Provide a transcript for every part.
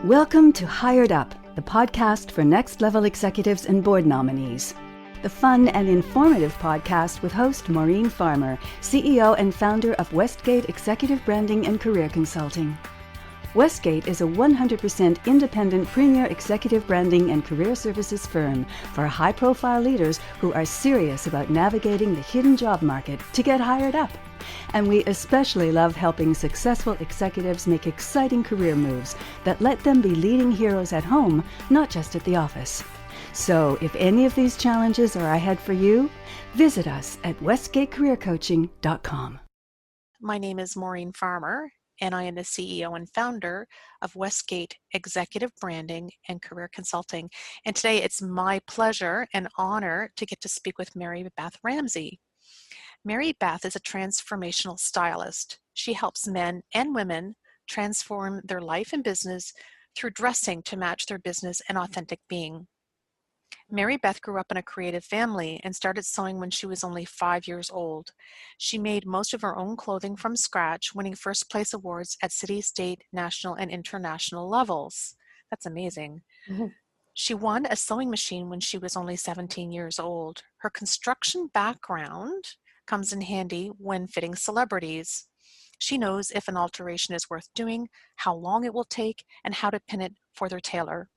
Welcome to Hired Up, the podcast for next-level executives and board nominees. The fun and informative podcast with host Maureen Farmer, CEO and founder of Westgate Executive Branding and Career Consulting. Westgate is a 100% independent premier executive branding and career services firm for high-profile leaders who are serious about navigating the hidden job market to get hired up. And we especially love helping successful executives make exciting career moves that let them be leading heroes at home, not just at the office. So if any of these challenges are ahead for you, visit us at westgatecareercoaching.com. My name is Maureen Farmer, and I am the CEO and founder of Westgate Executive Branding and Career Consulting. And today it's my pleasure and honor to get to speak with Beth Ramsey. Beth is a transformational stylist. She helps men and women transform their life and business through dressing to match their business and authentic being. Beth grew up in a creative family and started sewing when she was only 5 years old. She made most of her own clothing from scratch, winning first place awards at city, state, national, and international levels. That's amazing. Mm-hmm. She won a sewing machine when she was only 17 years old. Her construction background comes in handy when fitting celebrities. She knows if an alteration is worth doing, how long it will take, and how to pin it for their tailor.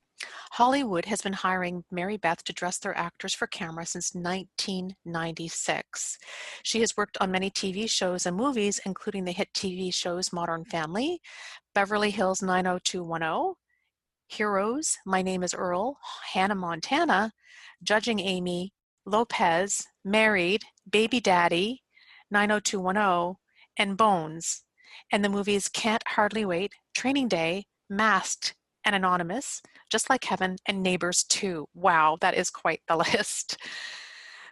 Hollywood has been hiring Beth to dress their actors for camera since 1996. She has worked on many TV shows and movies, including the hit TV shows Modern Family, Beverly Hills 90210, Heroes, My Name is Earl, Hannah Montana, Judging Amy, Lopez, Married, Baby Daddy, 90210, and Bones. And the movies Can't Hardly Wait, Training Day, Masked, and Anonymous, Just Like Heaven, and Neighbors 2. Wow, that is quite the list.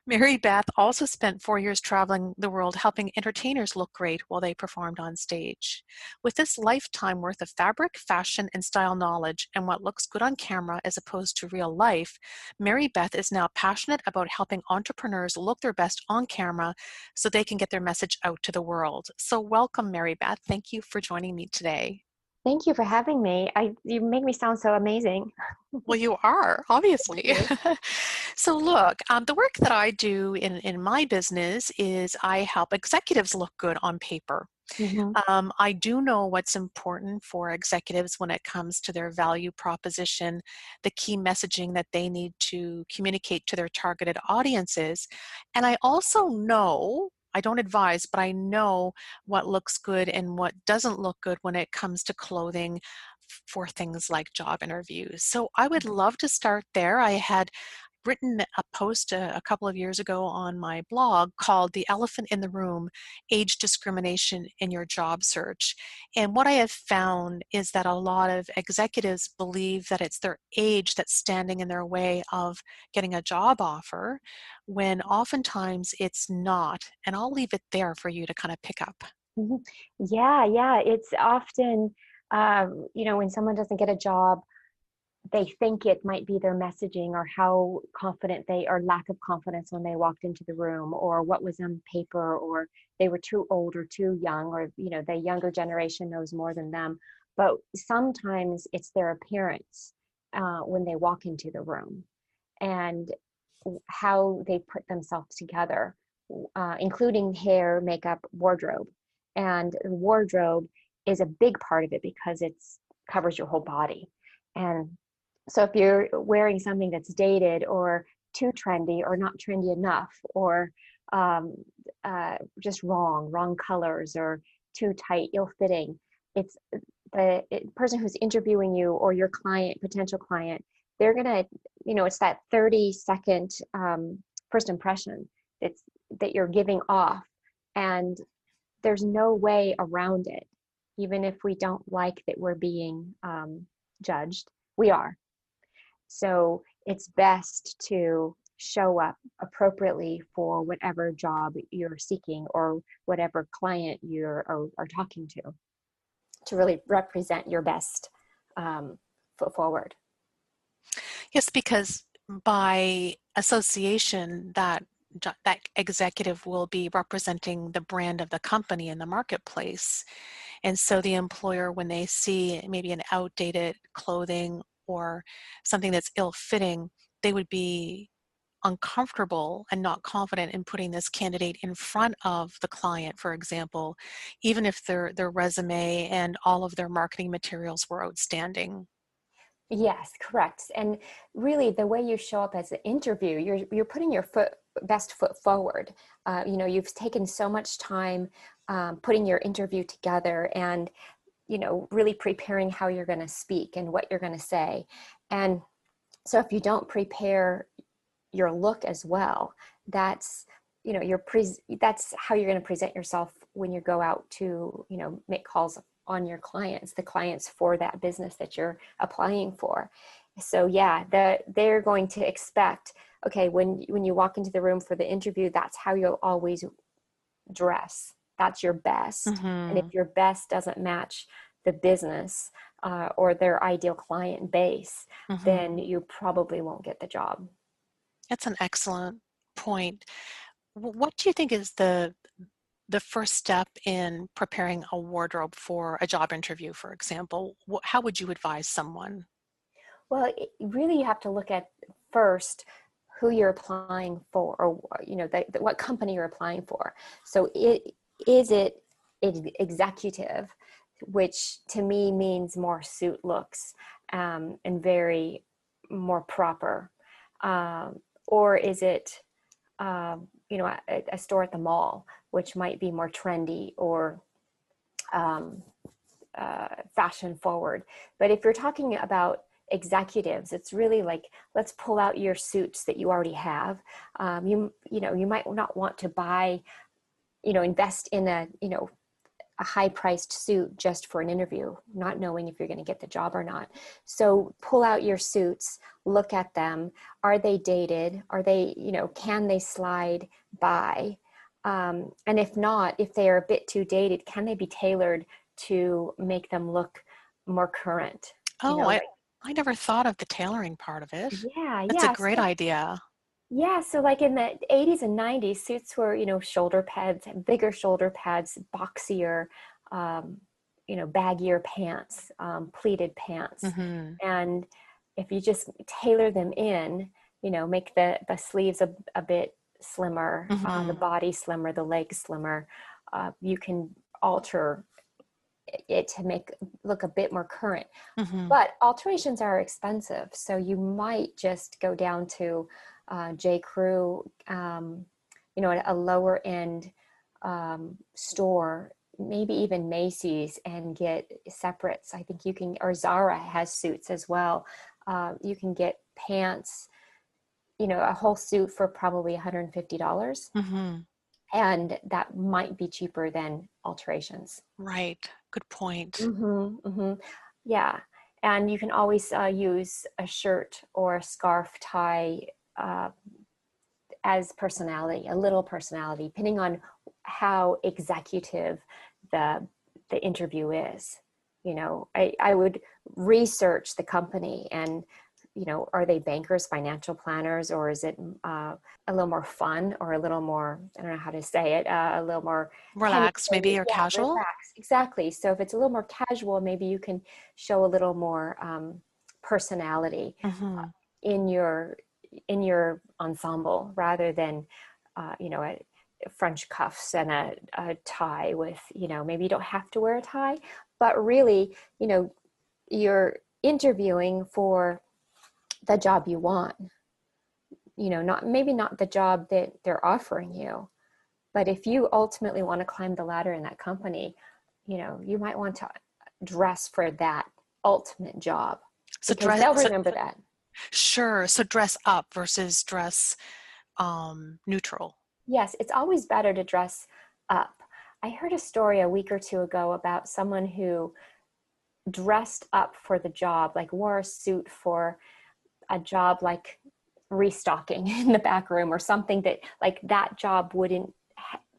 Beth also spent 4 years traveling the world helping entertainers look great while they performed on stage. With this lifetime worth of fabric, fashion, and style knowledge and what looks good on camera as opposed to real life, Beth is now passionate about helping entrepreneurs look their best on camera so they can get their message out to the world. So welcome, Beth. Thank you for joining me today. Thank you for having me. You make me sound so amazing. Well, you are, obviously. So look, the work that I do in my business is I help executives look good on paper. Mm-hmm. I do know what's important for executives when it comes to their value proposition, the key messaging that they need to communicate to their targeted audiences. And I also know, I don't advise, but I know what looks good and what doesn't look good when it comes to clothing for things like job interviews. So I would love to start there. I had written a post a couple of years ago on my blog called The Elephant in the Room, Age Discrimination in Your Job Search. And what I have found is that a lot of executives believe that it's their age that's standing in their way of getting a job offer, when oftentimes it's not. And I'll leave it there for you to kind of pick up. Mm-hmm. Yeah. It's often, when someone doesn't get a job, they think it might be their messaging or how confident they or lack of confidence when they walked into the room, or what was on paper, or they were too old or too young, or the younger generation knows more than them. But sometimes it's their appearance when they walk into the room and how they put themselves together, including hair, makeup, wardrobe. And wardrobe is a big part of it because it covers your whole body. And so if you're wearing something that's dated or too trendy or not trendy enough, or just wrong colors or too tight, ill-fitting, it's the person who's interviewing you or your client, potential client, they're gonna, it's that 30-second first impression that you're giving off, and there's no way around it. Even if we don't like that we're being judged, we are. So it's best to show up appropriately for whatever job you're seeking or whatever client you are talking to really represent your best foot forward. Yes, because by association, that executive will be representing the brand of the company in the marketplace. And so the employer, when they see maybe an outdated clothing or something that's ill-fitting, they would be uncomfortable and not confident in putting this candidate in front of the client, for example, even if their resume and all of their marketing materials were outstanding. Yes, correct. And really, the way you show up as an interview, you're putting your best foot forward. You've taken so much time putting your interview together, and really preparing how you're going to speak and what you're going to say. And so, if you don't prepare your look as well, that's that's how you're going to present yourself when you go out to make calls on your clients, the clients for that business that you're applying for. So yeah, they're going to expect, okay, when you walk into the room for the interview, that's how you'll always dress. That's your best. And if your best doesn't match the business or their ideal client base, then you probably won't get the job. That's an excellent point. What do you think is the first step in preparing a wardrobe for a job interview, for example? How would you advise someone? Well, really, you have to look at first who you're applying for, or what company you're applying for. So is it executive, which to me means more suit looks and very more proper, or is it a store at the mall, which might be more trendy or fashion forward. But if you're talking about executives, it's really like, let's pull out your suits that you already have. You might not want to buy, invest in a high-priced suit just for an interview, not knowing if you're going to get the job or not. So pull out your suits, look at them. Are they dated? Are they, can they slide by? And if not, if they are a bit too dated, can they be tailored to make them look more current? Oh, I never thought of the tailoring part of it. Yeah, That's a yeah. great idea. Yeah, so like in the 80s and 90s, suits were, shoulder pads, bigger shoulder pads, boxier, baggier pants, pleated pants. And if you just tailor them in, make the sleeves a bit slimmer, the body slimmer, the legs slimmer, you can alter it to make look a bit more current. But alterations are expensive, so you might just go down to J. Crew, a lower end store, maybe even Macy's, and get separates. I think you can, or Zara has suits as well. You can get pants, a whole suit for probably $150. And that might be cheaper than alterations. Right. Good point. Yeah. And you can always use a shirt or a scarf tie as personality, a little personality, depending on how executive the interview is. I would research the company and, are they bankers, financial planners, or is it a little more fun, or a little more, I don't know how to say it, a little more relaxed, maybe, or casual? Relaxed. Exactly. So if it's a little more casual, maybe you can show a little more personality in your ensemble, rather than a French cuffs and a tie with, maybe you don't have to wear a tie, but really, you're interviewing for the job you want, not the job that they're offering you. But if you ultimately want to climb the ladder in that company, you might want to dress for that ultimate job, because they'll remember that. Sure. So dress up versus dress neutral. Yes, it's always better to dress up. I heard a story a week or two ago about someone who dressed up for the job, like wore a suit for a job like restocking in the back room, or something that like that job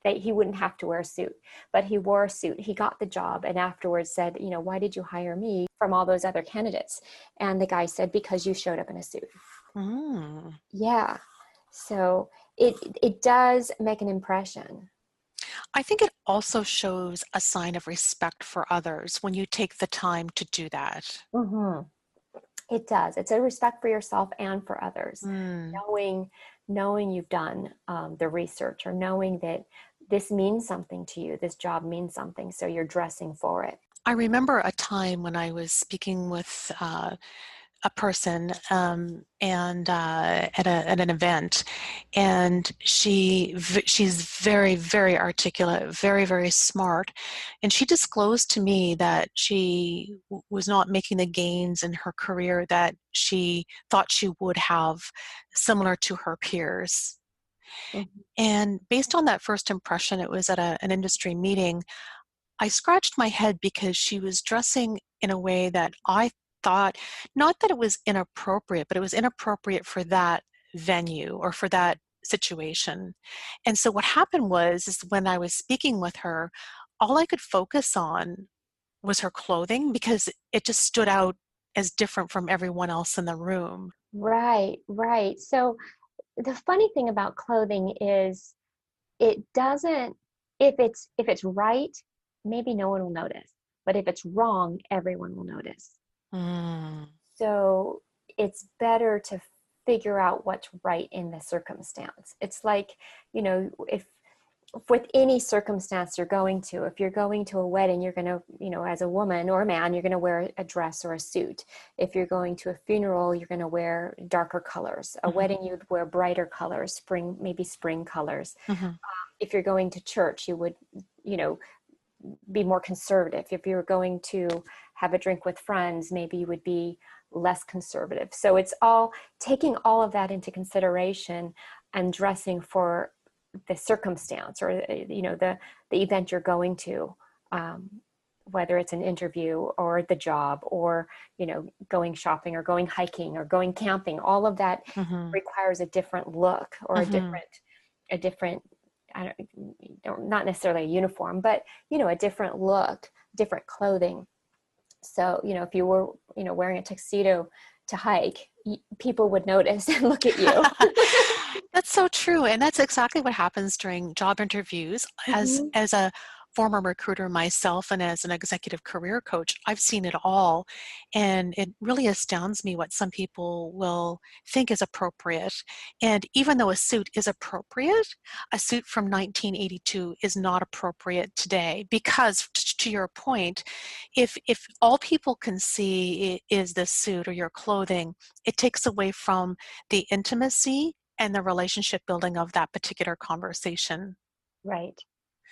that he wouldn't have to wear a suit, but he wore a suit. He got the job, and afterwards said, why did you hire me from all those other candidates? And the guy said, because you showed up in a suit. Yeah. So it does make an impression. I think it also shows a sign of respect for others when you take the time to do that. Hmm. It does. It's a respect for yourself and for others. Mm. Knowing you've done the research, or knowing that this means something to you, this job means something, so you're dressing for it. I remember a time when I was speaking with a person and at an event, and she's very, very articulate, very, very smart, and she disclosed to me that she was not making the gains in her career that she thought she would have, similar to her peers. Mhm. And based on that first impression, it was at an industry meeting. I scratched my head because she was dressing in a way that I thought, not that it was inappropriate, but it was inappropriate for that venue or for that situation. And so what happened was, is when I was speaking with her, all I could focus on was her clothing because it just stood out as different from everyone else in the room. Right, right. So the funny thing about clothing is it doesn't, if it's right, maybe no one will notice. But if it's wrong, everyone will notice. Mm. So it's better to figure out what's right in the circumstance. It's like, if with any circumstance you're going to, if you're going to a wedding, you're going to, as a woman or a man, you're going to wear a dress or a suit. If you're going to a funeral, you're going to wear darker colors. A Mhm. wedding, you'd wear brighter colors, maybe spring colors. Mhm. If you're going to church, you would, you know, be more conservative. If you were going to have a drink with friends, maybe you would be less conservative. So it's all taking all of that into consideration and dressing for the circumstance, or the event you're going to, um, whether it's an interview or the job, or going shopping or going hiking or going camping. All of that Mhm. requires a different look, or Mhm. a different, I not necessarily a uniform, but a different look, different clothing. So if you were wearing a tuxedo to hike, people would notice and look at you. That's so true, and that's exactly what happens during job interviews. As Hmm. as a former recruiter myself and as an executive career coach, I've seen it all, and it really astounds me what some people will think is appropriate. And even though a suit is appropriate, a suit from 1982 is not appropriate today because, to your point, if all people can see is the suit or your clothing, it takes away from the intimacy and the relationship building of that particular conversation. Right,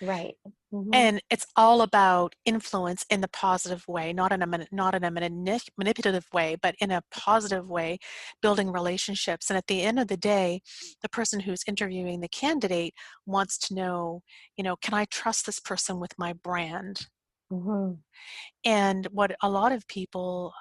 right. Hmm. And it's all about influence in the positive way, not in a manipulative way, but in a positive way, building relationships. And at the end of the day, the person who's interviewing the candidate wants to know, can I trust this person with my brand? Hmm. And what a lot of people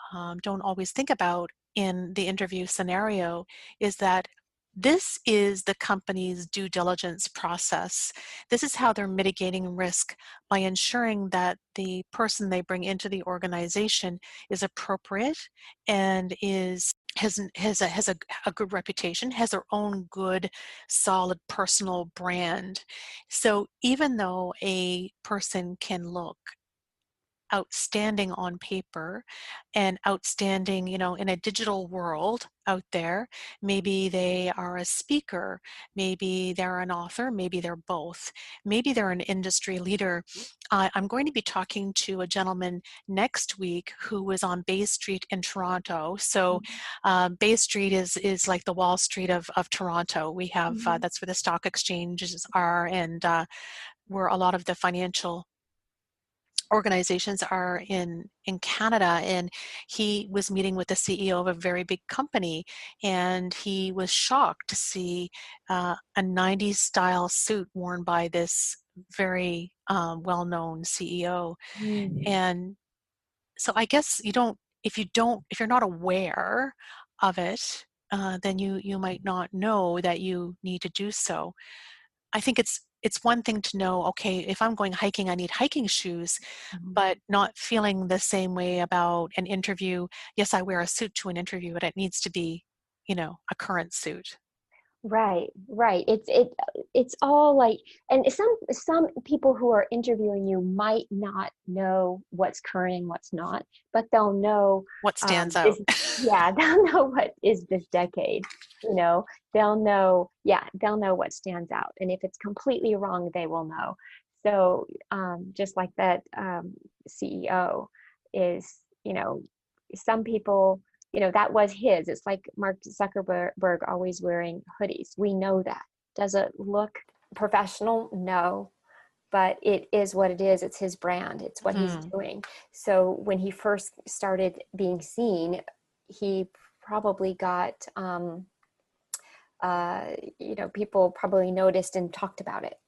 don't always think about in the interview scenario is that this is the company's due diligence process. This is how they're mitigating risk by ensuring that the person they bring into the organization is appropriate and has a good reputation, has their own good, solid personal brand. So even though a person can look outstanding on paper and outstanding, in a digital world out there. Maybe they are a speaker, maybe they're an author, maybe they're both, maybe they're an industry leader. I'm going to be talking to a gentleman next week who was on Bay Street in Toronto. So Bay Street is like the Wall Street of Toronto. We have Hmm. that's where the stock exchanges are, and where a lot of the financial organizations are in Canada. And he was meeting with the CEO of a very big company, and he was shocked to see a 90s style suit worn by this very well-known CEO. Hmm. And so I guess if you're not aware of it, then you might not know that you need to do so. I think it's one thing to know, okay, if I'm going hiking, I need hiking shoes, but not feeling the same way about an interview. Yes, I wear a suit to an interview, but it needs to be, a current suit. Right. It's all like, and some people who are interviewing you might not know what's current and what's not, but they'll know What stands out? this. Yeah, they'll know what is this decade. You know, they'll know. Yeah, they'll know what stands out, and if it's completely wrong, they will know. So just like that CEO is, some people, that was his. It's like Mark Zuckerberg always wearing hoodies. We know that. Does it look professional? No, but it is what it is. It's his brand. It's what he's doing. So when he first started being seen, he probably got, people probably noticed and talked about it.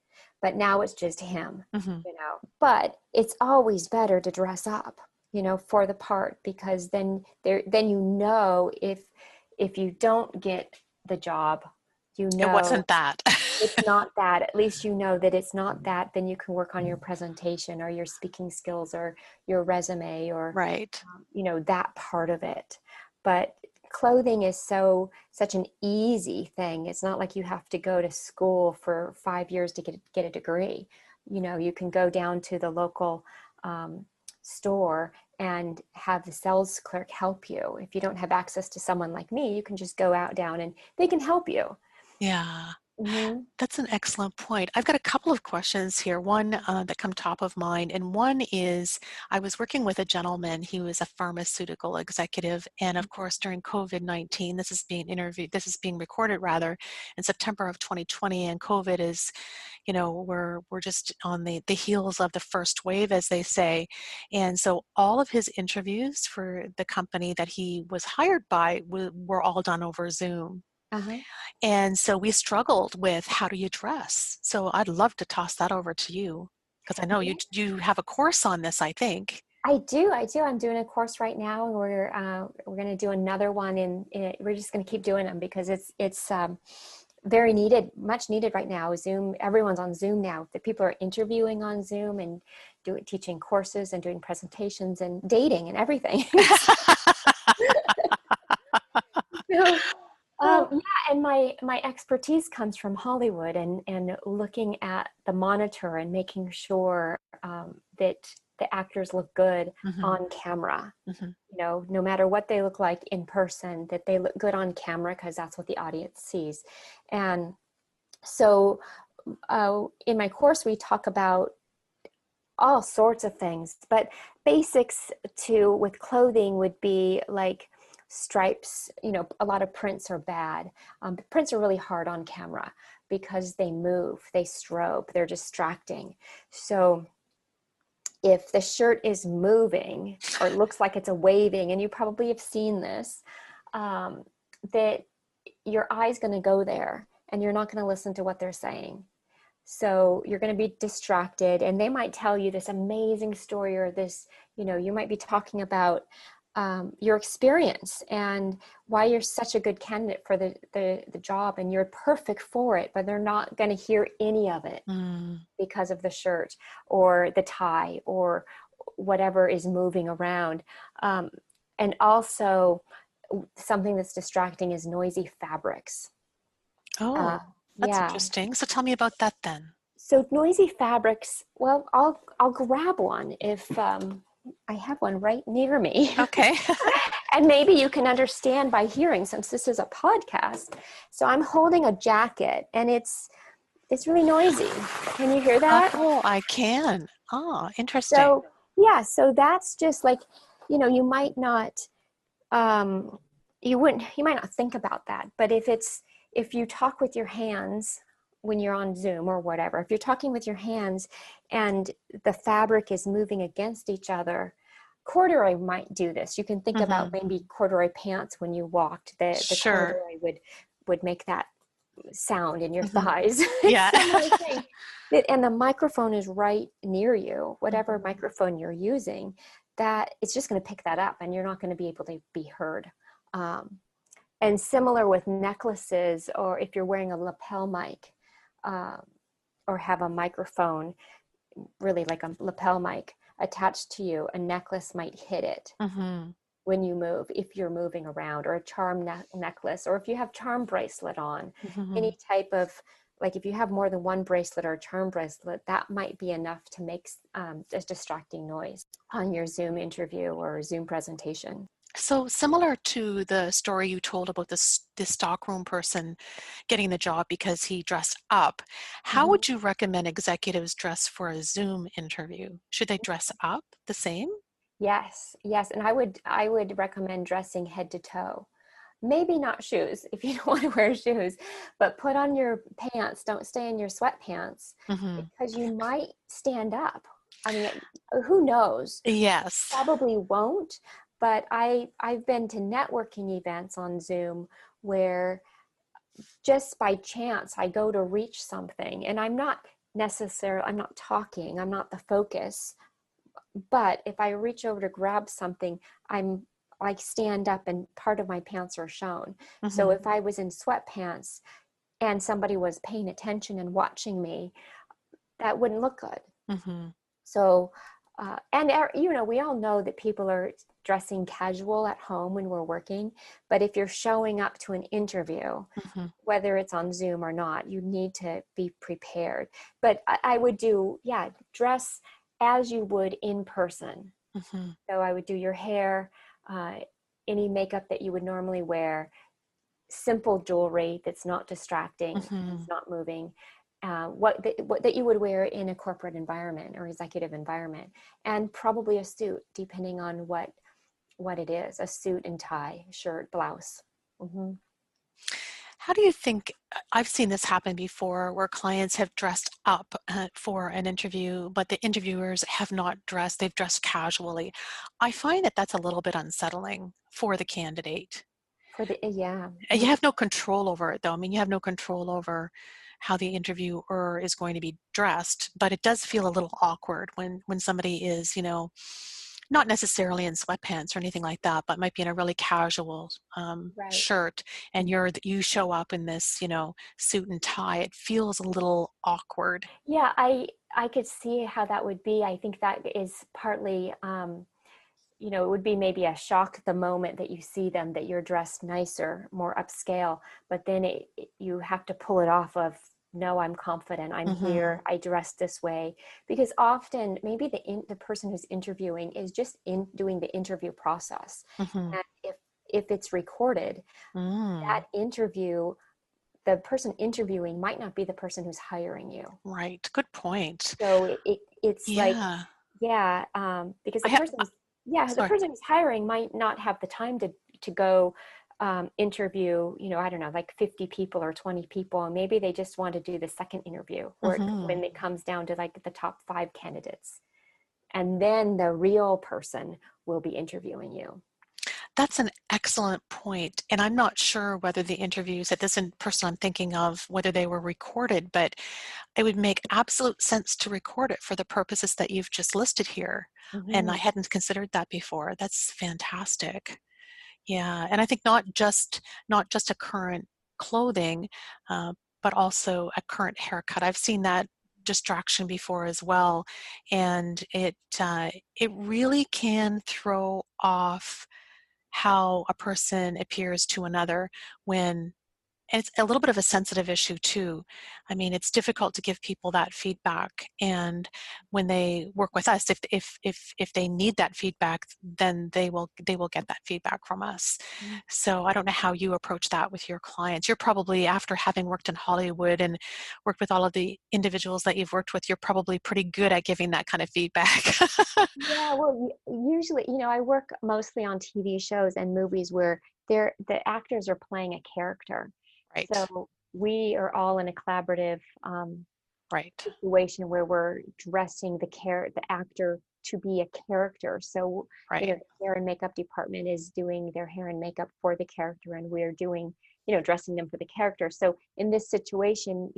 But now it's just him, But it's always better to dress up, for the part, because then if you don't get the job, It wasn't that. it's not that. At least you know that it's not that. Then you can work on your presentation or your speaking skills or your resume or Right. that part of it. But clothing is such an easy thing. It's not like you have to go to school for 5 years to get a degree. You can go down to the local store and have the sales clerk help you. If you don't have access to someone like me, you can just go down and they can help you. Yeah. Mm-hmm. That's an excellent point. I've got a couple of questions here. One that come top of mind, and one is I was working with a gentleman. He was a pharmaceutical executive, and of course, during COVID-19, this is being recorded rather, in September of 2020, and COVID is, we're just on the heels of the first wave, as they say, and so all of his interviews for the company that he was hired by were all done over Zoom. Uh-huh. And so we struggled with how do you dress. So I'd love to toss that over to you because I know you have a course on this, I think. I do. I'm doing a course right now, and we're going to do another one. We're just going to keep doing them because it's very needed, much needed right now. Zoom, everyone's on Zoom now. The people are interviewing on Zoom and teaching courses and doing presentations and dating and everything. So, and my expertise comes from Hollywood and looking at the monitor and making sure that the actors look good on camera. No matter what they look like in person, that they look good on camera because that's what the audience sees. And so in my course, we talk about all sorts of things, but basics with clothing would be like stripes. A lot of prints are bad. Prints are really hard on camera because they move, they strobe, they're distracting. So if the shirt is moving or it looks like it's a waving, and you probably have seen this, that your eye's going to go there and you're not going to listen to what they're saying. So you're going to be distracted, and they might tell you this amazing story or this, you might be talking about your experience and why you're such a good candidate for the job and you're perfect for it, but they're not going to hear any of it because of the shirt or the tie or whatever is moving around. And also something that's distracting is noisy fabrics. That's interesting. So tell me about that then. So noisy fabrics, well, I'll grab one if I have one right near me. Okay. And maybe you can understand by hearing, since this is a podcast. So I'm holding a jacket and it's really noisy. Can you hear that? Oh, I can. Oh, interesting. So that's just like, you might not, you might not think about that, but if you talk with your hands when you're on Zoom or whatever, if you're talking with your hands and the fabric is moving against each other, corduroy might do this. You can think about maybe corduroy pants when you walked. The corduroy would make that sound in your thighs. Yeah. And the microphone is right near you, whatever microphone you're using, that it's just going to pick that up and you're not going to be able to be heard. And similar with necklaces, or if you're wearing a lapel mic, or have a microphone, really like a lapel mic attached to you, a necklace might hit it. when you move, if you're moving around, or a charm necklace, or if you have charm bracelet on, any type of, like if you have more than one bracelet or a charm bracelet, that might be enough to make a distracting noise on your Zoom interview or Zoom presentation. So similar to the story you told about this stockroom person getting the job because he dressed up, how would you recommend executives dress for a Zoom interview? Should they dress up the same? Yes, yes, and I would recommend dressing head to toe. Maybe not shoes if you don't want to wear shoes, but put on your pants. Don't stay in your sweatpants because you might stand up. I mean, who knows? Yes. Probably won't, but I've been to networking events on Zoom where just by chance I go to reach something and I'm not talking, I'm not the focus. But if I reach over to grab something, I'm like stand up and part of my pants are shown. So if I was in sweatpants and somebody was paying attention and watching me, that wouldn't look good. So, and we all know that people are dressing casual at home when we're working, but if you're showing up to an interview, whether it's on Zoom or not, you need to be prepared. But I would dress as you would in person. So I would do your hair, any makeup that you would normally wear, simple jewelry that's not distracting, it's not moving, what that you would wear in a corporate environment or executive environment, and probably a suit, depending on what it is, a suit and tie, shirt, blouse. How do you think, I've seen this happen before where clients have dressed up for an interview, but the interviewers have not dressed, they've dressed casually. I find that that's a little bit unsettling for the candidate. You have no control over it though. I mean, you have no control over how the interviewer is going to be dressed, but it does feel a little awkward when somebody is, not necessarily in sweatpants or anything like that, but might be in a really casual shirt, and you show up in this, suit and tie. It feels a little awkward. Yeah, I could see how that would be. I think that is partly, it would be maybe a shock the moment that you see them, that you're dressed nicer, more upscale, but then you have to pull it off of, no, I'm confident, I'm here, I dress this way. Because often maybe the person who's interviewing is just doing the interview process. And if it's recorded, that interview, the person interviewing might not be the person who's hiring you. Right. Good point. So it's because the person who's hiring might not have the time to go interview, I don't know, like 50 people or 20 people, and maybe they just want to do the second interview when it comes down to like the top 5 candidates, and then the real person will be interviewing you. That's an excellent point. And I'm not sure whether the interviews that this person I'm thinking of, whether they were recorded, but it would make absolute sense to record it for the purposes that you've just listed here. And I hadn't considered that before. That's fantastic. Yeah. And I think not just a current clothing, but also a current haircut. I've seen that distraction before as well. And it really can throw off how a person appears to another and it's a little bit of a sensitive issue too. I mean, it's difficult to give people that feedback, and when they work with us, if they need that feedback, then they will get that feedback from us. So I don't know how you approach that with your clients. You're probably, after having worked in Hollywood and worked with all of the individuals that you've worked with, you're probably pretty good at giving that kind of feedback. Yeah, well, usually, I work mostly on TV shows and movies where the actors are playing a character. Right. So we are all in a collaborative situation where we're dressing the actor to be a character. So the hair and makeup department is doing their hair and makeup for the character, and we're doing, dressing them for the character. So in this situation,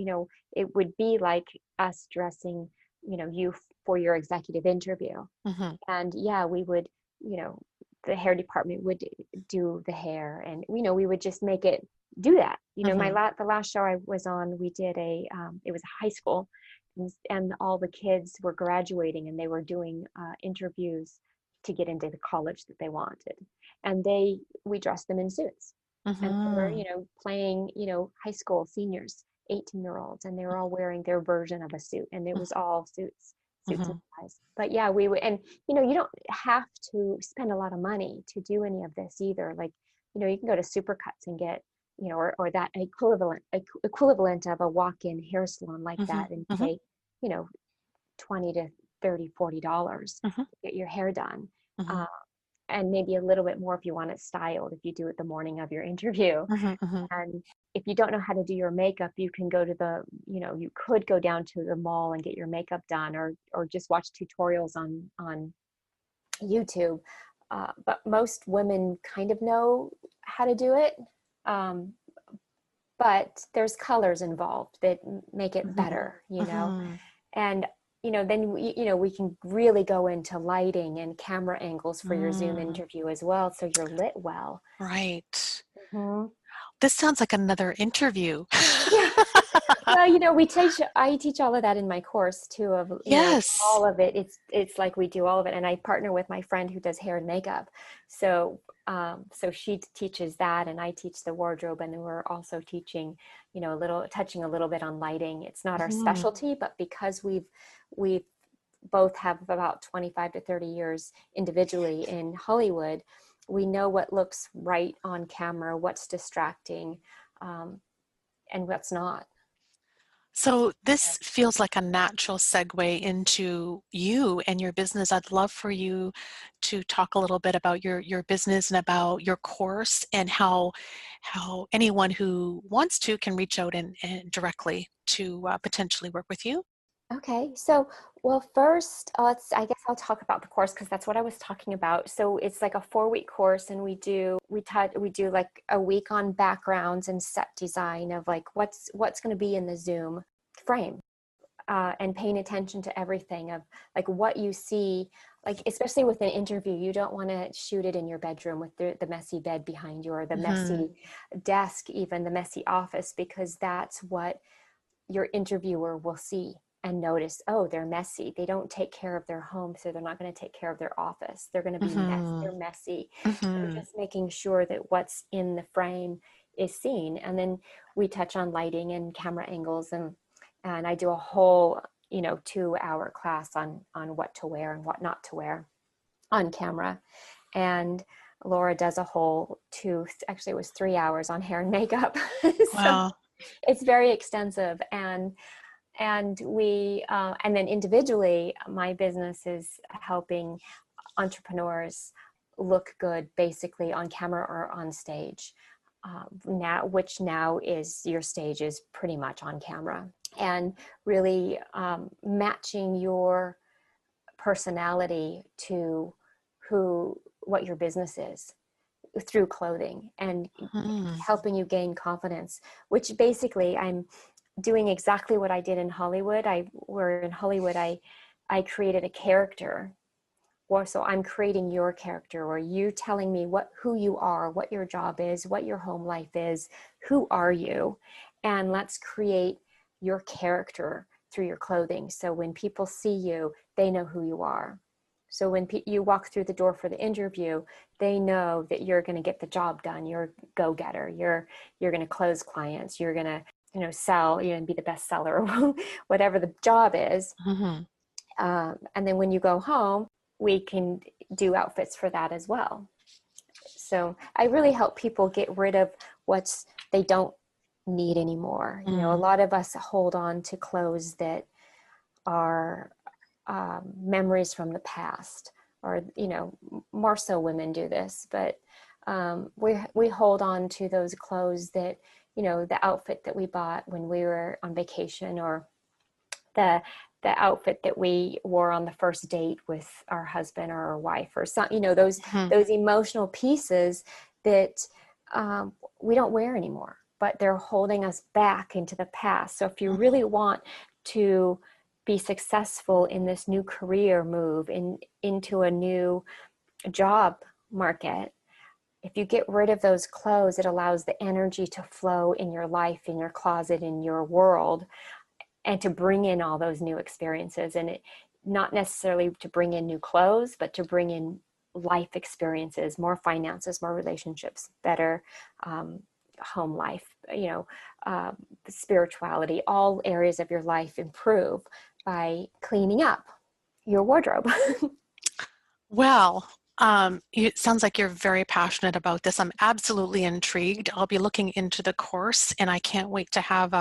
it would be like us dressing, you for your executive interview. And we would, the hair department would do the hair, and we would just make it do that. The last show I was on, we did it was a high school, and all the kids were graduating, and they were doing interviews to get into the college that they wanted. And we dressed them in suits. And they were, Mm-hmm. playing, high school seniors, 18-year-olds, and they were all wearing their version of a suit, and it was all suits and Mm-hmm. ties. But yeah, we would, and you don't have to spend a lot of money to do any of this either. Like, you can go to Supercuts and get, or that equivalent of a walk-in hair salon like Mm-hmm. that, and Mm-hmm. pay, you know, 20 to 30, $40 Mm-hmm. to get your hair done. Mm-hmm. Uh, and maybe a little bit more if you want it styled, if you do it the morning of your interview. Mm-hmm. And if you don't know how to do your makeup, you can go to you could go down to the mall and get your makeup done, or just watch tutorials on YouTube. But most women kind of know how to do it. Um, but there's colors involved that make it Mm-hmm. better, Mm-hmm. and then we can really go into lighting and camera angles for your Zoom Mm. interview as well, so you're lit well. Right. Mhm. This sounds like another interview. Yeah. Well, I teach all of that in my course too, of, Yes. all of it. It's like we do all of it. And I partner with my friend who does hair and makeup. So she teaches that, and I teach the wardrobe, and then we're also teaching, touching a little bit on lighting. It's not our Mm-hmm. specialty, but because we've both have about 25 to 30 years individually in Hollywood, we know what looks right on camera, what's distracting, and what's not. So this feels like a natural segue into you and your business. I'd love for you to talk a little bit about your business and about your course, and how anyone who wants to can reach out and directly to potentially work with you. Okay, so well, first, I guess I'll talk about the course because that's what I was talking about. So it's like a 4-week course, and we do like a week on backgrounds and set design of like what's going to be in the Zoom frame, and paying attention to everything of like what you see, like especially with an interview, you don't want to shoot it in your bedroom with the messy bed behind you, or the Mm-hmm. messy desk, even the messy office, because that's what your interviewer will see and notice. Oh, they're messy, they don't take care of their home, so they're not going to take care of their office, they're going to be Mm-hmm. they're messy. So Mm-hmm. just making sure that what's in the frame is seen. And then we touch on lighting and camera angles, and I do a whole 2-hour class on what to wear and what not to wear on camera. And Laura does a whole actually it was 3 hours on hair and makeup. So Wow. it's very extensive. And we and then individually, my business is helping entrepreneurs look good basically on camera or on stage, which now is your stage is pretty much on camera, and really matching your personality to what your business is through clothing, and Mm-hmm. helping you gain confidence, which basically I'm doing exactly what I did in Hollywood. I created a character. Or so I'm creating your character, or you telling me who you are, what your job is, what your home life is, who are you, and let's create your character through your clothing. So when people see you, they know who you are. So when you walk through the door for the interview, they know that you're going to get the job done. You're a go-getter. You're going to close clients. You're going to sell. You're going to be the best seller, whatever the job is. Mm-hmm. And then when you go home, we can do outfits for that as well. So I really help people get rid of what they don't need anymore. A lot of us hold on to clothes that are memories from the past, or more so women do this, but we hold on to those clothes that the outfit that we bought when we were on vacation, or the outfit that we wore on the first date with our husband or our wife, or some Mm-hmm. those emotional pieces that we don't wear anymore, but they're holding us back into the past. So if you really want to be successful in this new career move into a new job market, if you get rid of those clothes, it allows the energy to flow in your life, in your closet, in your world, and to bring in all those new experiences. And not necessarily to bring in new clothes, but to bring in life experiences, more finances, more relationships, better home life, spirituality, all areas of your life improve by cleaning up your wardrobe. Well, it sounds like you're very passionate about this. I'm absolutely intrigued. I'll be looking into the course, and I can't wait to have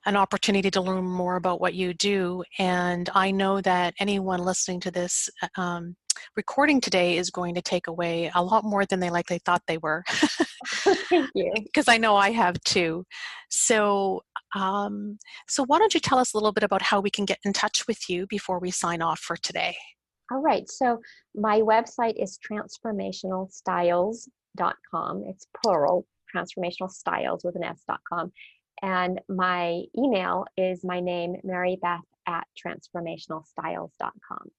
an opportunity to learn more about what you do. And I know that anyone listening to this recording today is going to take away a lot more than they likely thought they were. Thank you. Because I know I have too. So, so why don't you tell us a little bit about how we can get in touch with you before we sign off for today? All right. So my website is transformationalstyles.com. It's plural, transformationalstyles with an S.com. And my email is my name, marybeth@transformationalstyles.com.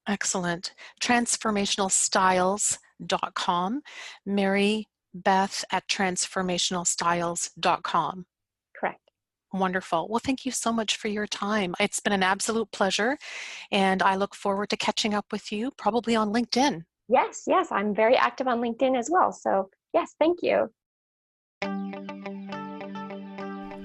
Excellent. Transformationalstyles.com. marybeth@transformationalstyles.com. Correct. Wonderful. Well, thank you so much for your time. It's been an absolute pleasure, and I look forward to catching up with you, probably on LinkedIn. Yes, I'm very active on LinkedIn as well. So yes, thank you.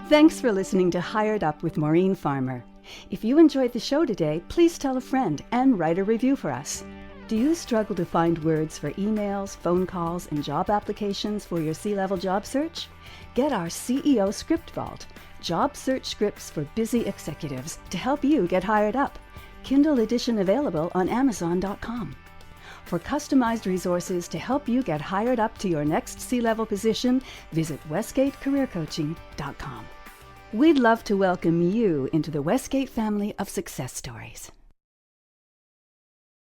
Thanks for listening to Hired Up with Maureen Farmer. If you enjoyed the show today, please tell a friend and write a review for us. Do you struggle to find words for emails, phone calls, and job applications for your C-level job search? Get our CEO Script Vault, job search scripts for busy executives to help you get hired up. Kindle edition available on Amazon.com. For customized resources to help you get hired up to your next C-level position, visit westgatecareercoaching.com. We'd love to welcome you into the Westgate family of success stories.